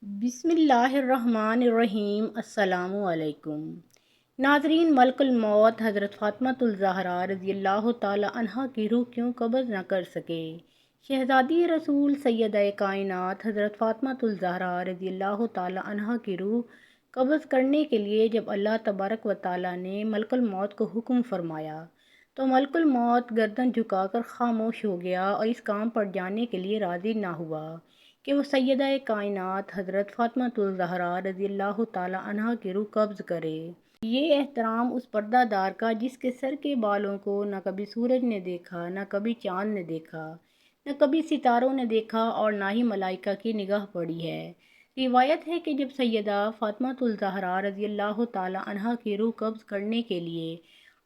بسم اللہ الرحمن الرحیم۔ السلام علیکم ناظرین، ملک الموت حضرت فاطمۃ الزہرا رضی اللہ تعالی عنہا کی روح کیوں قبض نہ کر سکے؟ شہزادی رسول سیدہ کائنات حضرت فاطمۃ الزہرا رضی اللہ تعالی عنہا کی روح قبض کرنے کے لیے جب اللہ تبارک و تعالی نے ملک الموت کو حکم فرمایا تو ملک الموت گردن جھکا کر خاموش ہو گیا اور اس کام پر جانے کے لیے راضی نہ ہوا کہ وہ سیدہ کائنات حضرت فاطمۃ الزہرا رضی اللہ تعالی عنہا کی روح قبض کرے۔ یہ احترام اس پردہ دار کا جس کے سر کے بالوں کو نہ کبھی سورج نے دیکھا، نہ کبھی چاند نے دیکھا، نہ کبھی ستاروں نے دیکھا اور نہ ہی ملائکہ کی نگاہ پڑی ہے۔ روایت ہے کہ جب سیدہ فاطمۃ الزہرا رضی اللہ تعالی عنہا کی روح قبض کرنے کے لیے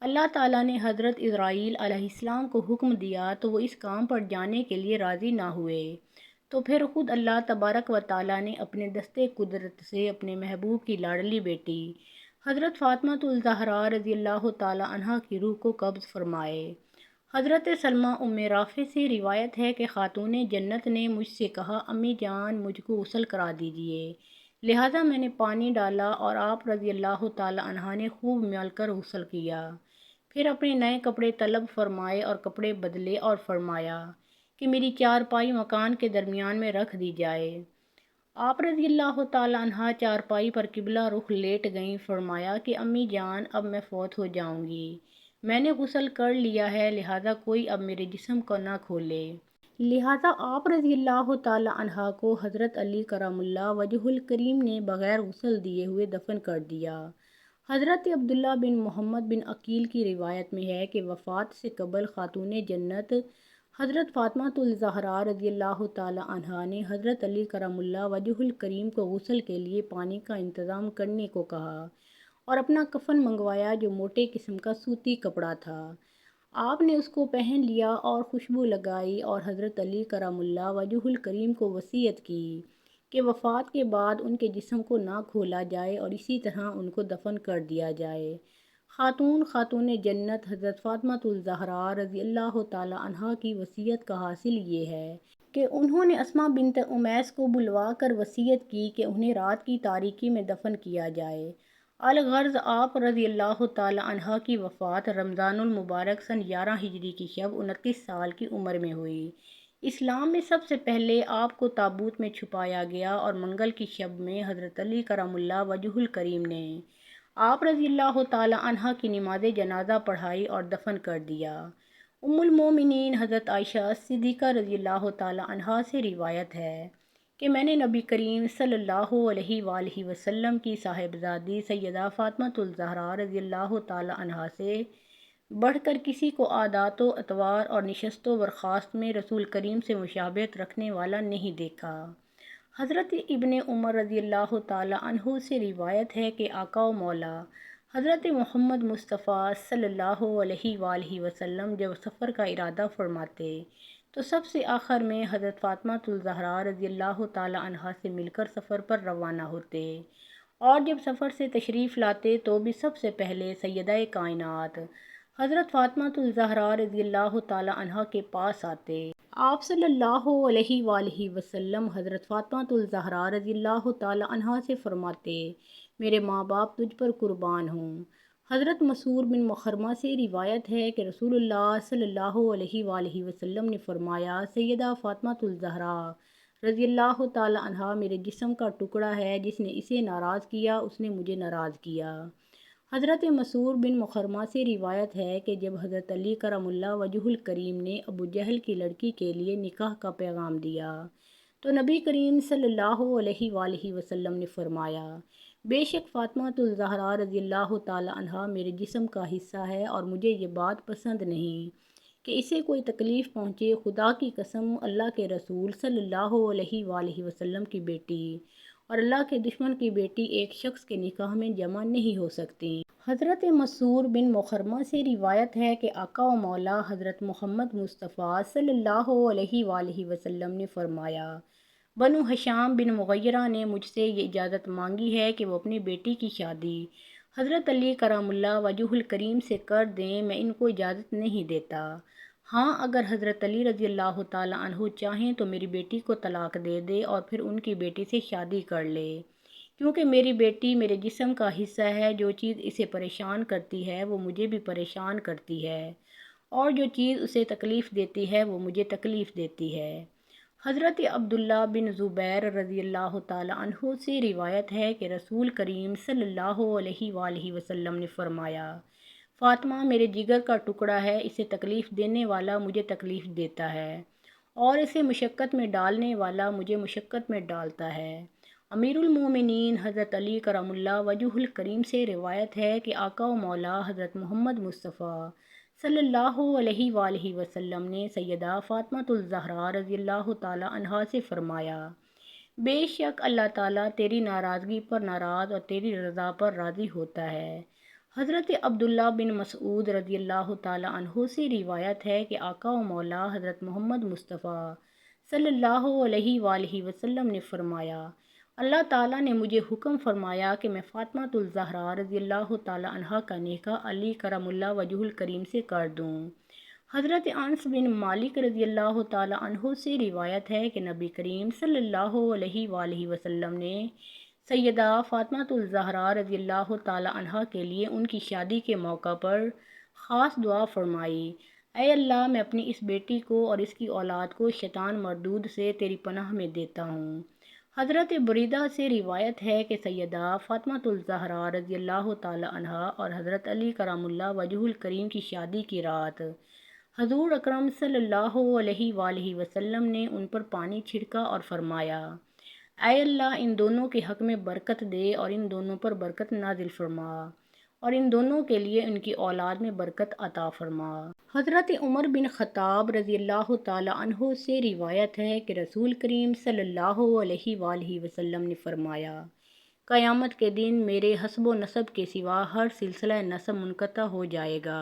اللہ تعالیٰ نے حضرت اسرائیل علیہ السلام کو حکم دیا تو وہ اس کام پر جانے کے لیے راضی نہ ہوئے، تو پھر خود اللہ تبارک و تعالیٰ نے اپنے دستے قدرت سے اپنے محبوب کی لاڈلی بیٹی حضرت فاطمۃ الزہرا رضی اللہ تعالیٰ عنہا کی روح کو قبض فرمائے۔ حضرت سلمہ ام رافع سے روایت ہے کہ خاتون جنت نے مجھ سے کہا، امی جان مجھ کو غسل کرا دیجیے، لہٰذا میں نے پانی ڈالا اور آپ رضی اللہ تعالیٰ عنہا نے خوب مل کر غسل کیا، پھر اپنے نئے کپڑے طلب فرمائے اور کپڑے بدلے اور فرمایا کہ میری چارپائی مکان کے درمیان میں رکھ دی جائے۔ آپ رضی اللہ تعالیٰ عنہا چارپائی پر قبلہ رخ لیٹ گئیں۔ فرمایا کہ امی جان اب میں فوت ہو جاؤں گی، میں نے غسل کر لیا ہے، لہٰذا کوئی اب میرے جسم کو نہ کھولے۔ لہٰذا آپ رضی اللہ تعالیٰ عنہا کو حضرت علی کرم اللہ وجہہ الکریم نے بغیر غسل دیے ہوئے دفن کر دیا۔ حضرت عبداللہ بن محمد بن عقیل کی روایت میں ہے کہ وفات سے قبل خاتون جنت حضرت فاطمۃ الزہرا رضی اللہ تعالی عنہا نے حضرت علی کرم اللہ وجہہ الکریم کو غسل کے لیے پانی کا انتظام کرنے کو کہا اور اپنا کفن منگوایا جو موٹے قسم کا سوتی کپڑا تھا۔ آپ نے اس کو پہن لیا اور خوشبو لگائی اور حضرت علی کرم اللہ وجہہ الکریم کو وصیت کی کہ وفات کے بعد ان کے جسم کو نہ کھولا جائے اور اسی طرح ان کو دفن کر دیا جائے۔ خاتون جنت حضرت فاطمۃ الزہرا رضی اللہ تعالی عنہا کی وصیت کا حاصل یہ ہے کہ انہوں نے اسماء بنت امیس کو بلوا کر وصیت کی کہ انہیں رات کی تاریکی میں دفن کیا جائے۔ الغرض آپ رضی اللہ تعالی عنہا کی وفات رمضان المبارک سن 11 ہجری کی شب 29 سال کی عمر میں ہوئی۔ اسلام میں سب سے پہلے آپ کو تابوت میں چھپایا گیا اور منگل کی شب میں حضرت علی کرم اللہ وجہہ الکریم نے آپ رضی اللہ تعالی عنہا کی نماز جنازہ پڑھائی اور دفن کر دیا۔ ام المومنین حضرت عائشہ صدیقہ رضی اللہ تعالی عنہا سے روایت ہے کہ میں نے نبی کریم صلی اللہ علیہ وآلہ وسلم کی صاحبزادی سیدہ فاطمۃ الزہرا رضی اللہ تعالی عنہا سے بڑھ کر کسی کو عادات و اطوار اور نشست و برخاست میں رسول کریم سے مشابہت رکھنے والا نہیں دیکھا۔ حضرت ابن عمر رضی اللہ تعالی عنہ سے روایت ہے کہ آقا و مولا حضرت محمد مصطفیٰ صلی اللہ علیہ وآلہ وسلم جب سفر کا ارادہ فرماتے تو سب سے آخر میں حضرت فاطمۃ الزہرا رضی اللہ تعالی عنہا سے مل کر سفر پر روانہ ہوتے اور جب سفر سے تشریف لاتے تو بھی سب سے پہلے سیدہ کائنات حضرت فاطمۃ الزہرا رضی اللہ تعالی عنہا کے پاس آتے۔ آپ صلی اللہ علیہ وآلہ وسلم حضرت فاطمۃ الزہرا رضی اللہ تعالی عنہا سے فرماتے، میرے ماں باپ تجھ پر قربان ہوں۔ حضرت مسعود بن مخرمہ سے روایت ہے کہ رسول اللہ صلی اللہ علیہ وآلہ وسلم نے فرمایا، سیدہ فاطمۃ الزہرا رضی اللہ تعالی عنہا میرے جسم کا ٹکڑا ہے، جس نے اسے ناراض کیا اس نے مجھے ناراض کیا۔ حضرت مسعود بن مخرمہ سے روایت ہے کہ جب حضرت علی کرم اللہ وجہہ الکریم نے ابو جہل کی لڑکی کے لیے نکاح کا پیغام دیا تو نبی کریم صلی اللہ علیہ وآلہ وسلم نے فرمایا، بے شک فاطمۃ الزہرا رضی اللہ تعالی عنہا میرے جسم کا حصہ ہے اور مجھے یہ بات پسند نہیں کہ اسے کوئی تکلیف پہنچے۔ خدا کی قسم، اللہ کے رسول صلی اللہ علیہ وآلہ وسلم کی بیٹی اور اللہ کے دشمن کی بیٹی ایک شخص کے نکاح میں جمع نہیں ہو سکتی۔ حضرت مسعود بن مخرمہ سے روایت ہے کہ آقا و مولا حضرت محمد مصطفیٰ صلی اللہ علیہ وآلہ وسلم نے فرمایا، بنو ہشام بن مغیرہ نے مجھ سے یہ اجازت مانگی ہے کہ وہ اپنی بیٹی کی شادی حضرت علی کرم اللہ وجہہ الکریم سے کر دیں، میں ان کو اجازت نہیں دیتا۔ ہاں، اگر حضرت علی رضی اللہ تعالیٰ عنہ چاہیں تو میری بیٹی کو طلاق دے دے اور پھر ان کی بیٹی سے شادی کر لے، کیونکہ میری بیٹی میرے جسم کا حصہ ہے۔ جو چیز اسے پریشان کرتی ہے وہ مجھے بھی پریشان کرتی ہے، اور جو چیز اسے تکلیف دیتی ہے وہ مجھے تکلیف دیتی ہے۔ حضرت عبداللہ بن زبیر رضی اللہ تعالیٰ عنہ سے روایت ہے کہ رسول کریم صلی اللہ علیہ وآلہ وسلم نے فرمایا، فاطمہ میرے جگر کا ٹکڑا ہے، اسے تکلیف دینے والا مجھے تکلیف دیتا ہے، اور اسے مشقت میں ڈالنے والا مجھے مشقت میں ڈالتا ہے۔ امیر المومنین حضرت علی کرم اللہ وجہ الکریم سے روایت ہے کہ آقا و مولا حضرت محمد مصطفیٰ صلی اللہ علیہ وآلہ وسلم نے سیدہ فاطمہ الزہرا رضی اللہ تعالی عنہا سے فرمایا، بے شک اللہ تعالیٰ تیری ناراضگی پر ناراض اور تیری رضا پر راضی ہوتا ہے۔ حضرت عبداللہ بن مسعود رضی اللہ تعالی عنہ سے روایت ہے کہ آقا و مولا حضرت محمد مصطفیٰ صلی اللہ علیہ وآلہ وسلم نے فرمایا، اللہ تعالیٰ نے مجھے حکم فرمایا کہ میں فاطمہ الزہرا رضی اللہ تعالی عنہا کا نکاح علی کرم اللہ وجہ الکریم سے کر دوں۔ حضرت انس بن مالک رضی اللہ تعالی عنہ سے روایت ہے کہ نبی کریم صلی اللہ علیہ وآلہ وسلم نے سیدہ فاطمہ الزہرا رضی اللہ تعالی عنہا کے لیے ان کی شادی کے موقع پر خاص دعا فرمائی، اے اللہ میں اپنی اس بیٹی کو اور اس کی اولاد کو شیطان مردود سے تیری پناہ میں دیتا ہوں۔ حضرت بریدہ سے روایت ہے کہ سیدہ فاطمہ الزہرا رضی اللہ تعالی عنہا اور حضرت علی کرم اللہ وجہ الکریم کی شادی کی رات حضور اکرم صلی اللہ علیہ وآلہ وسلم نے ان پر پانی چھڑکا اور فرمایا، اے اللہ ان دونوں کے حق میں برکت دے اور ان دونوں پر برکت نازل فرما، اور ان دونوں کے لیے ان کی اولاد میں برکت عطا فرما۔ حضرت عمر بن خطاب رضی اللہ تعالی عنہ سے روایت ہے کہ رسول کریم صلی اللہ علیہ وآلہ وسلم نے فرمایا، قیامت کے دن میرے حسب و نسب کے سوا ہر سلسلہ نسب منقطع ہو جائے گا۔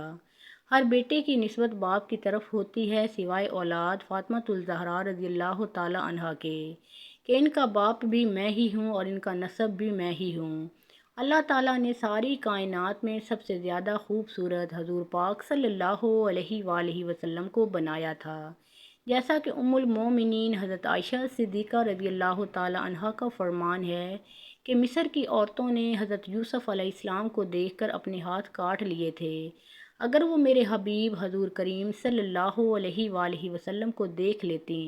ہر بیٹے کی نسبت باپ کی طرف ہوتی ہے سوائے اولاد فاطمہ الزہرا رضی اللہ تعالی عنہا کے، کہ ان کا باپ بھی میں ہی ہوں اور ان کا نسب بھی میں ہی ہوں۔ اللہ تعالیٰ نے ساری کائنات میں سب سے زیادہ خوبصورت حضور پاک صلی اللہ علیہ وآلہ وسلم کو بنایا تھا، جیسا کہ ام المومنین حضرت عائشہ صدیقہ رضی اللہ تعالی عنہا کا فرمان ہے کہ مصر کی عورتوں نے حضرت یوسف علیہ السلام کو دیکھ کر اپنے ہاتھ کاٹ لیے تھے۔ اگر وہ میرے حبیب حضور کریم صلی اللہ علیہ وآلہ وسلم کو دیکھ لیتی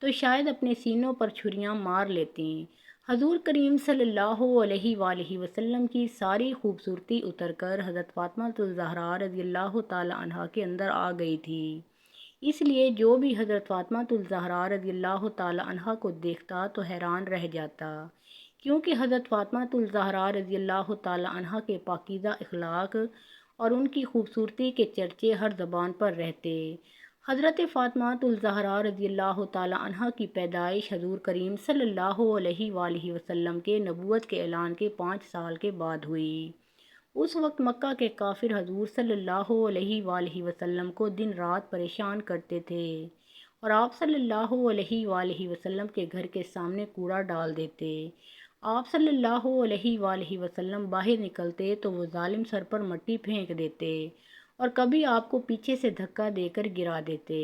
تو شاید اپنے سینوں پر چھریاں مار لیتی۔ حضور کریم صلی اللہ علیہ وآلہ وسلم کی ساری خوبصورتی اتر کر حضرت فاطمہ الزہرا رضی اللہ تعالی عنہا کے اندر آ گئی تھی، اس لیے جو بھی حضرت فاطمہ الزہرا رضی اللہ تعالی عنہا کو دیکھتا تو حیران رہ جاتا، کیونکہ حضرت فاطمہ الزہرا رضی اللہ تعالی عنہا کے پاکیزہ اخلاق اور ان کی خوبصورتی کے چرچے ہر زبان پر رہتے۔ حضرت فاطمہ الزہرا رضی اللہ تعالی عنہا کی پیدائش حضور کریم صلی اللہ علیہ وآلہ وسلم کے نبوت کے اعلان کے 5 سال کے بعد ہوئی۔ اس وقت مکہ کے کافر حضور صلی اللہ علیہ وآلہ وسلم کو دن رات پریشان کرتے تھے، اور آپ صلی اللہ علیہ وآلہ وسلم کے گھر کے سامنے کوڑا ڈال دیتے۔ آپ صلی اللہ علیہ وآلہ وسلم باہر نکلتے تو وہ ظالم سر پر مٹی پھینک دیتے اور کبھی آپ کو پیچھے سے دھکا دے کر گرا دیتے۔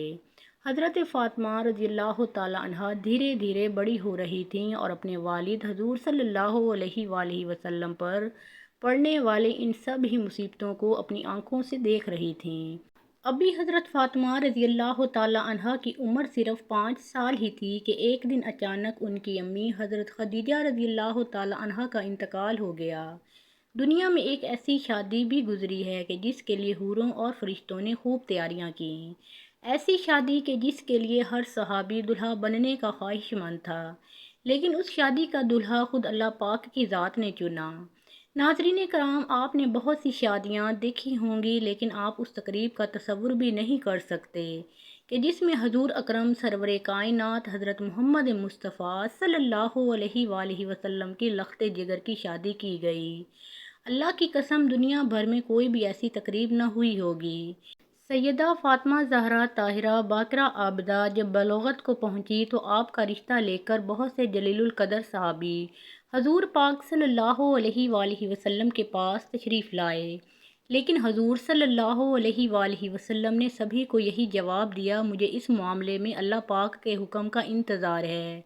حضرت فاطمہ رضی اللہ تعالی عنہا دھیرے دھیرے بڑی ہو رہی تھیں اور اپنے والد حضور صلی اللہ علیہ وآلہ وسلم پر پڑنے والے ان سب ہی مصیبتوں کو اپنی آنکھوں سے دیکھ رہی تھیں۔ ابھی حضرت فاطمہ رضی اللہ تعالی عنہا کی عمر صرف 5 سال ہی تھی کہ ایک دن اچانک ان کی امی حضرت خدیجہ رضی اللہ تعالی عنہا کا انتقال ہو گیا۔ دنیا میں ایک ایسی شادی بھی گزری ہے کہ جس کے لیے حوروں اور فرشتوں نے خوب تیاریاں کیں، ایسی شادی کہ جس کے لیے ہر صحابی دلہا بننے کا خواہش مند تھا، لیکن اس شادی کا دلہا خود اللہ پاک کی ذات نے چنا۔ ناظرین کرام، آپ نے بہت سی شادیاں دیکھی ہوں گی، لیکن آپ اس تقریب کا تصور بھی نہیں کر سکتے کہ جس میں حضور اکرم سرور کائنات حضرت محمد مصطفیٰ صلی اللہ علیہ وآلہ وسلم کی لخت جگر کی شادی کی گئی۔ اللہ کی قسم دنیا بھر میں کوئی بھی ایسی تقریب نہ ہوئی ہوگی۔ سیدہ فاطمہ زہرا طاہرہ باقرہ عابدہ جب بلوغت کو پہنچی تو آپ کا رشتہ لے کر بہت سے جلیل القدر صحابی حضور پاک صلی اللہ علیہ وآلہ وسلم کے پاس تشریف لائے، لیکن حضور صلی اللہ علیہ وآلہ وسلم نے سبھی کو یہی جواب دیا، مجھے اس معاملے میں اللہ پاک کے حکم کا انتظار ہے۔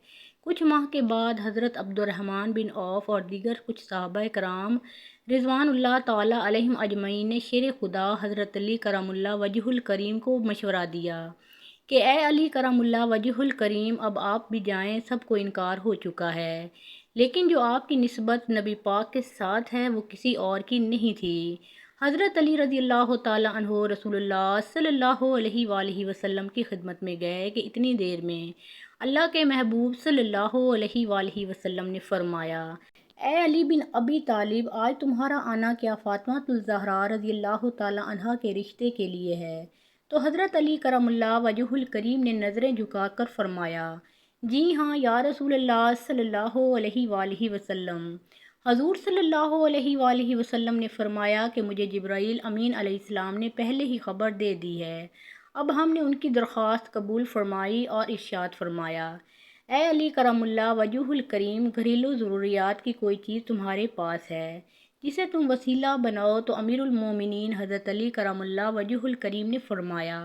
کچھ ماہ کے بعد حضرت عبد الرحمن بن عوف اور دیگر کچھ صحابہ کرام رضوان اللہ تعالیٰ علیہم اجمعین نے شیر خدا حضرت علی کرم اللہ وجہ الکریم کو مشورہ دیا کہ اے علی کرم اللہ وجہ الکریم، اب آپ بھی جائیں، سب کو انکار ہو چکا ہے، لیکن جو آپ کی نسبت نبی پاک کے ساتھ ہے وہ کسی اور کی نہیں تھی۔ حضرت علی رضی اللہ تعالیٰ عنہ رسول اللہ صلی اللہ علیہ وآلہ وسلم کی خدمت میں گئے کہ اتنی دیر میں اللہ کے محبوب صلی اللہ علیہ وآلہ وسلم نے فرمایا، اے علی بن ابی طالب، آج تمہارا آنا کیا فاطمہ الزہرا رضی اللہ تعالیٰ عنہا کے رشتے کے لیے ہے؟ تو حضرت علی کرم اللہ وجہ الکریم نے نظریں جھکا کر فرمایا، جی ہاں یا رسول اللہ صلی اللہ علیہ وآلہ وسلم۔ حضور صلی اللہ علیہ وآلہ وسلم نے فرمایا کہ مجھے جبرائیل امین علیہ السلام نے پہلے ہی خبر دے دی ہے۔ اب ہم نے ان کی درخواست قبول فرمائی اور ارشاد فرمایا، اے علی کرم اللہ وجہ الکریم، گھریلو ضروریات کی کوئی چیز تمہارے پاس ہے جسے تم وسیلہ بناؤ؟ تو امیر المومنین حضرت علی کرم اللہ وجہ الکریم نے فرمایا،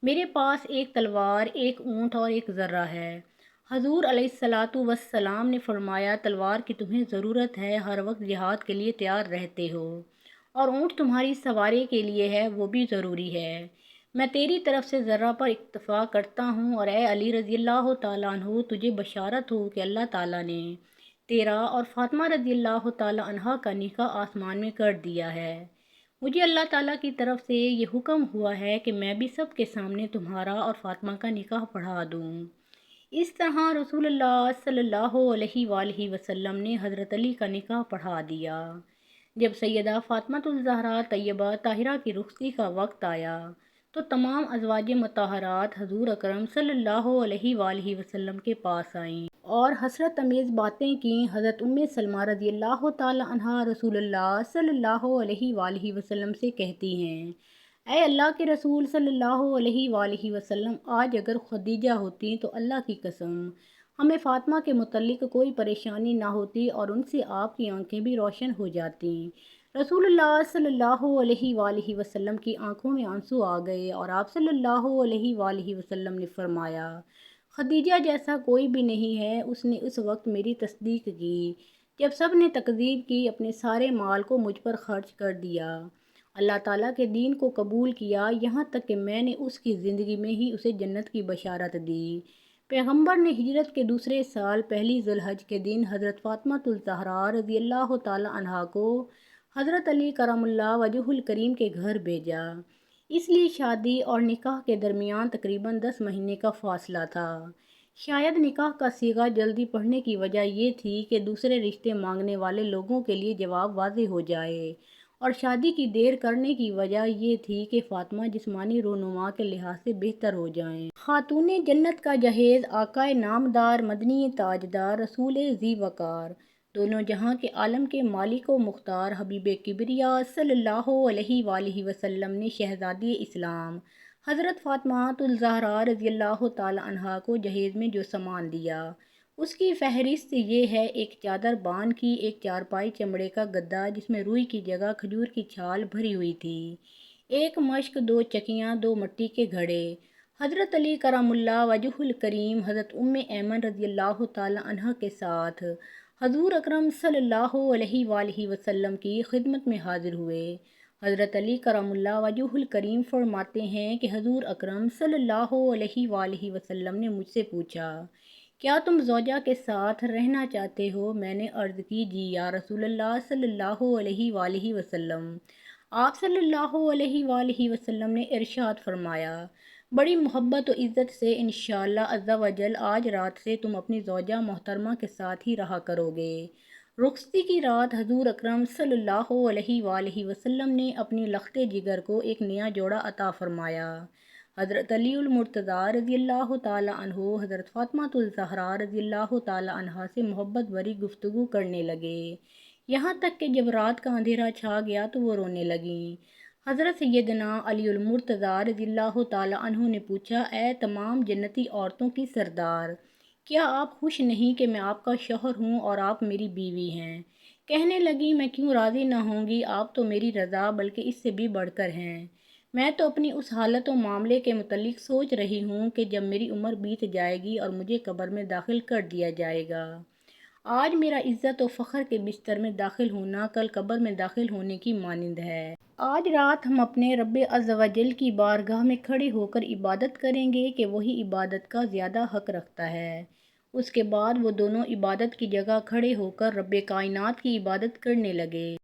میرے پاس ایک تلوار، ایک اونٹ اور ایک ذرہ ہے۔ حضور علیہ الصلاۃ والسلام نے فرمایا، تلوار کی تمہیں ضرورت ہے، ہر وقت جہاد کے لیے تیار رہتے ہو، اور اونٹ تمہاری سواری کے لیے ہے، وہ بھی ضروری ہے۔ میں تیری طرف سے ذرہ پر اکتفا کرتا ہوں، اور اے علی رضی اللہ تعالیٰ عنہ، تجھے بشارت ہو کہ اللہ تعالیٰ نے تیرا اور فاطمہ رضی اللہ تعالیٰ عنہا کا نکاح آسمان میں کر دیا ہے۔ مجھے اللہ تعالیٰ کی طرف سے یہ حکم ہوا ہے کہ میں بھی سب کے سامنے تمہارا اور فاطمہ کا نکاح پڑھا دوں۔ اس طرح رسول اللہ صلی اللہ علیہ وآلہ وسلم نے حضرت علی کا نکاح پڑھا دیا۔ جب سیدہ فاطمہ الزہرا طیبہ طاہرہ کی رخصتی کا وقت آیا تو تمام ازواج مطہرات حضور اکرم صلی اللہ علیہ وآلہ وسلم کے پاس آئیں اور حسرت امیز باتیں کیں۔ حضرت ام سلمہ رضی اللہ تعالیٰ عنہا رسول اللہ صلی اللہ علیہ وآلہ وسلم سے کہتی ہیں، اے اللہ کے رسول صلی اللہ علیہ وآلہ وسلم، آج اگر خدیجہ ہوتی تو اللہ کی قسم ہمیں فاطمہ کے متعلق کوئی پریشانی نہ ہوتی اور ان سے آپ کی آنکھیں بھی روشن ہو جاتیں۔ رسول اللہ صلی اللہ علیہ وآلہ وسلم کی آنکھوں میں آنسو آ گئے اور آپ صلی اللہ علیہ وآلہ وسلم نے فرمایا، خدیجہ جیسا کوئی بھی نہیں ہے، اس نے اس وقت میری تصدیق کی جب سب نے تکذیب کی، اپنے سارے مال کو مجھ پر خرچ کر دیا، اللہ تعالیٰ کے دین کو قبول کیا، یہاں تک کہ میں نے اس کی زندگی میں ہی اسے جنت کی بشارت دی۔ پیغمبر نے ہجرت کے دوسرے سال پہلی ذی الحج کے دن حضرت فاطمہ الزہرا رضی اللہ تعالیٰ عنہا کو حضرت علی کرم اللہ وجہ الکریم کے گھر بھیجا۔ اس لیے شادی اور نکاح کے درمیان تقریباً 10 مہینے کا فاصلہ تھا۔ شاید نکاح کا صیغہ جلدی پڑھنے کی وجہ یہ تھی کہ دوسرے رشتے مانگنے والے لوگوں کے لیے جواب واضح ہو جائے، اور شادی کی دیر کرنے کی وجہ یہ تھی کہ فاطمہ جسمانی رونما کے لحاظ سے بہتر ہو جائیں۔ خاتون جنت کا جہیز، آقا نامدار، مدنی تاجدار، رسول ذی وقار، دونوں جہاں کے عالم کے مالک و مختار، حبیب کبریا صلی اللہ علیہ وآلہ وسلم نے شہزادی اسلام حضرت فاطمہ الزہرا رضی اللہ تعالیٰ عنہا کو جہیز میں جو سامان دیا، اس کی فہرست یہ ہے: ایک چادر بان کی، ایک چارپائی چمڑے کا گدا جس میں روئی کی جگہ کھجور کی چھال بھری ہوئی تھی، ایک مشک، 2 چکیاں، 2 مٹی کے گھڑے، حضرت علی کرم اللہ وجہ الکریم حضرت ام ایمن رضی اللہ تعالیٰ عنہا کے ساتھ حضور اکرم صلی اللہ علیہ وآلہ وسلم کی خدمت میں حاضر ہوئے۔ حضرت علی کرم اللہ وجہ الکریم فرماتے ہیں کہ حضور اکرم صلی اللہ علیہ وآلہ وسلم نے مجھ سے پوچھا، کیا تم زوجہ کے ساتھ رہنا چاہتے ہو؟ میں نے عرض کی، جی یا رسول اللہ صلی اللہ علیہ وآلہ وسلم۔ آپ صلی اللہ علیہ وآلہ وسلم نے ارشاد فرمایا، بڑی محبت و عزت سے انشاءاللہ عز و جل آج رات سے تم اپنی زوجہ محترمہ کے ساتھ ہی رہا کرو گے۔ رخصتی کی رات حضور اکرم صلی اللہ علیہ وآلہ وسلم نے اپنی لخت جگر کو ایک نیا جوڑا عطا فرمایا۔ حضرت علی المرتضیٰ رضی اللہ تعالیٰ عنہ حضرت فاطمہ الزہرا رضی اللہ تعالیٰ عنہا سے محبت بھری گفتگو کرنے لگے، یہاں تک کہ جب رات کا اندھیرا چھا گیا تو وہ رونے لگیں۔ حضرت سیدنا علی المرتضیٰ رضی اللہ تعالیٰ عنہ نے پوچھا، اے تمام جنتی عورتوں کی سردار، کیا آپ خوش نہیں کہ میں آپ کا شوہر ہوں اور آپ میری بیوی ہیں؟ کہنے لگی میں کیوں راضی نہ ہوں گی، آپ تو میری رضا بلکہ اس سے بھی بڑھ کر ہیں۔ میں تو اپنی اس حالت و معاملے کے متعلق سوچ رہی ہوں کہ جب میری عمر بیت جائے گی اور مجھے قبر میں داخل کر دیا جائے گا۔ آج میرا عزت و فخر کے بستر میں داخل ہونا کل قبر میں داخل ہونے کی مانند ہے۔ آج رات ہم اپنے رب عز و جل کی بارگاہ میں کھڑے ہو کر عبادت کریں گے کہ وہی عبادت کا زیادہ حق رکھتا ہے۔ اس کے بعد وہ دونوں عبادت کی جگہ کھڑے ہو کر رب کائنات کی عبادت کرنے لگے۔